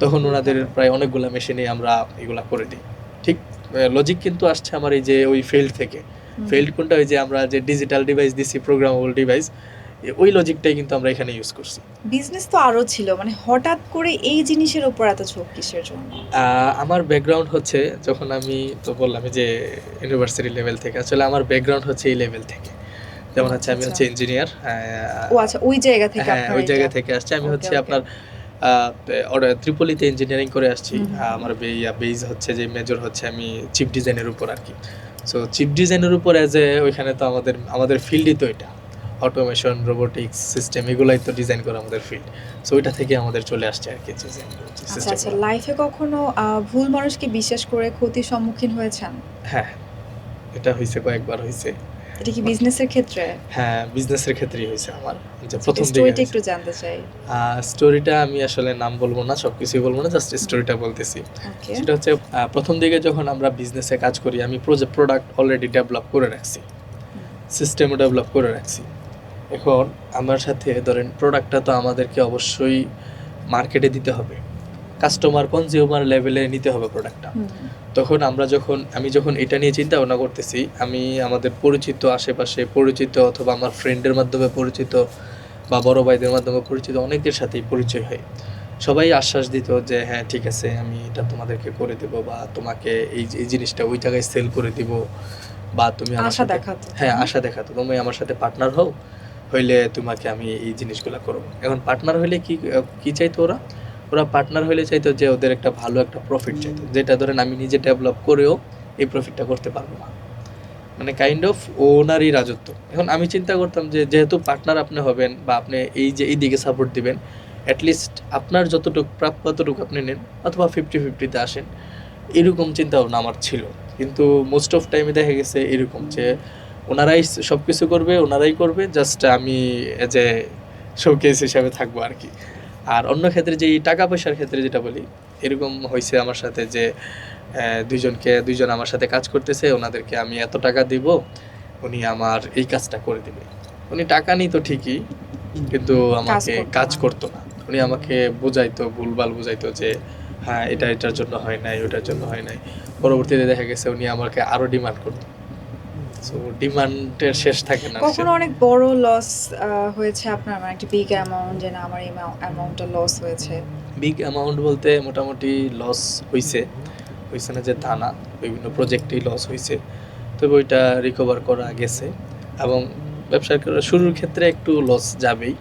তখন ওনাদের প্রায় অনেকগুলা মেশিনে আমরা এগুলা করে দিই। ঠিক লজিক কিন্তু আসছে আমার এই যে ওই ফিল্ড থেকে। ফিল্ড কোনটা? ওই যে আমরা যে ডিজিটাল ডিভাইস দিছি, প্রোগ্রামেবল ডিভাইস, ওই লজিকটাই কিন্তু আমরা এখানে ইউজ করছি। বিজনেস তো আরো ছিল, মানে হঠাৎ করে এই জিনিসের উপর এত ঝোঁক কিসের জন্য? আমার ব্যাকগ্রাউন্ড হচ্ছে, যখন আমি তো বললাম যে ইউনিভার্সিটি লেভেল থেকে, আসলে আমার ব্যাকগ্রাউন্ড হচ্ছে এই লেভেল থেকে। যেমন হচ্ছে আমি হচ্ছে ইঞ্জিনিয়ার। ও আচ্ছা, ওই জায়গা থেকে হ্যাঁ, আপনার ওই এটা। জায়গা থেকে আসছে। আমি ওকে হচ্ছে ওকে। আপনার ত্রিপলিতে ইঞ্জিনিয়ারিং করে আসছি। আমার বেজ হচ্ছে যে মেজর হচ্ছে আমি চিপ ডিজাইনের উপর আর কি। সো চিপ ডিজাইনের উপর অ্যাজ এ ওইখানে তো আমাদের ফিল্ডই তো এটা অটোমেশন, রোবোটিক্স সিস্টেম, এগুলাই তো ডিজাইন করা আমাদের ফিল্ড। সো ওইটা থেকে আমাদের চলে আসছে আর কি ডিজাইন আচ্ছা আচ্ছা, সিস্টেমগুলো। লাইফে কখনো ভুল মানুষকে বিশ্বাস করে ক্ষতির সম্মুখীন হয়েছেন? হ্যাঁ, এটা হয়েছে, কয়েকবার হয়েছে। এটা কি বিজনেসের ক্ষেত্রে? হ্যাঁ, বিজনেসের ক্ষেত্রেই হয়েছে আমার। যে আচ্ছা, প্রথম দিকে স্টোরিটা হয়েছে। একটু জানতে চাই। স্টোরিটা আমি আসলে নাম বলবো না, সবকিছুই বলবো না, জাস্ট স্টোরিটা বলতেছি। ওকে। সেটা হচ্ছে প্রথম দিকে যখন আমরা বিজনেসে কাজ করি, আমি প্রোডাক্ট অলরেডি ডেভেলপ করে রাখছি, সিস্টেমও ডেভেলপ করে রাখছি। এখন আমার সাথে ধরেন প্রোডাক্টটা তো আমাদেরকে অবশ্যই মার্কেটে দিতে হবে, কাস্টমার কনজিউমার লেভেলে নিতে হবে প্রোডাক্টটা। তখন আমি যখন এটা নিয়ে চিন্তা ভাবনা করতেছি, আমি আমাদের পরিচিত আশেপাশে পরিচিত অথবা আমার ফ্রেন্ডের মাধ্যমে পরিচিত বা বড় ভাইদের মাধ্যমে পরিচিত অনেকের সাথেই পরিচয় হয়। সবাই আশ্বাস দিত যে হ্যাঁ ঠিক আছে, আমি এটা তোমাদেরকে করে দেব, বা তোমাকে এই জিনিসটা ওই জায়গায় সেল করে দিব, বা তুমি আমার আশা সাথে, দেখাতো। হ্যাঁ আশা দেখাতো, তুমি আমার সাথে পার্টনার হও, হইলে তোমাকে আমি এই জিনিসগুলো করবো। এখন পার্টনার হইলে কি চাইতো ওরা? ওরা পার্টনার হইলে চাইতো যে ওদের একটা ভালো একটা প্রফিট চাইতো, যেটা ধরেন আমি নিজে ডেভেলপ করেও এই প্রফিটটা করতে পারবো না। মানে কাইন্ড অফ ওনারই রাজত্ব। এখন আমি চিন্তা করতাম যে যেহেতু পার্টনার আপনি হবেন, বা আপনি এই যে এই দিকে সাপোর্ট দিবেন, অ্যাটলিস্ট আপনার যতটুকু প্রাপ্য ততটুকু আপনি নেন, অথবা 50-50-তে আসেন, এরকম চিন্তা ভাবনা আমার ছিল। কিন্তু মোস্ট অফ টাইমে দেখা গেছে এরকম যে ওনারাই সব কিছু করবে, ওনারাই করবে, জাস্ট আমি এজ এ শোকেস হিসাবে থাকবো আর কি। আর অন্য ক্ষেত্রে যে এই টাকা পয়সার ক্ষেত্রে যেটা বলি, এরকম হয়েছে আমার সাথে যে দুইজন আমার সাথে কাজ করতেছে, ওনাদেরকে আমি এত টাকা দিব, উনি আমার এই কাজটা করে দিবে। উনি টাকা নিত ঠিকই, কিন্তু আমাকে কাজ করতো না। উনি আমাকে বুঝাইতো, ভুলভাল বুঝাইতো যে হ্যাঁ এটা এটার জন্য হয় নাই, ওটার জন্য হয় নাই। পরবর্তীতে দেখা গেছে উনি আমাকে আরো ডিমান্ড করতো। সো ডিমান্ডের শেষ থাকে না। কখনো অনেক বড় লস হয়েছে আপনার, মানে একটা বিগ অ্যামাউন্ট, যে না আমার এই অ্যামাউন্টটা লস হয়েছে? বিগ অ্যামাউন্ট বলতে মোটামুটি লস হয়েছে না যে তা না, বিভিন্ন প্রজেক্টেই লস হয়েছে, তবে ওইটা রিকভার করা গেছে। এবং ব্যবসা শুরুর ক্ষেত্রে একটু লস যাবেই।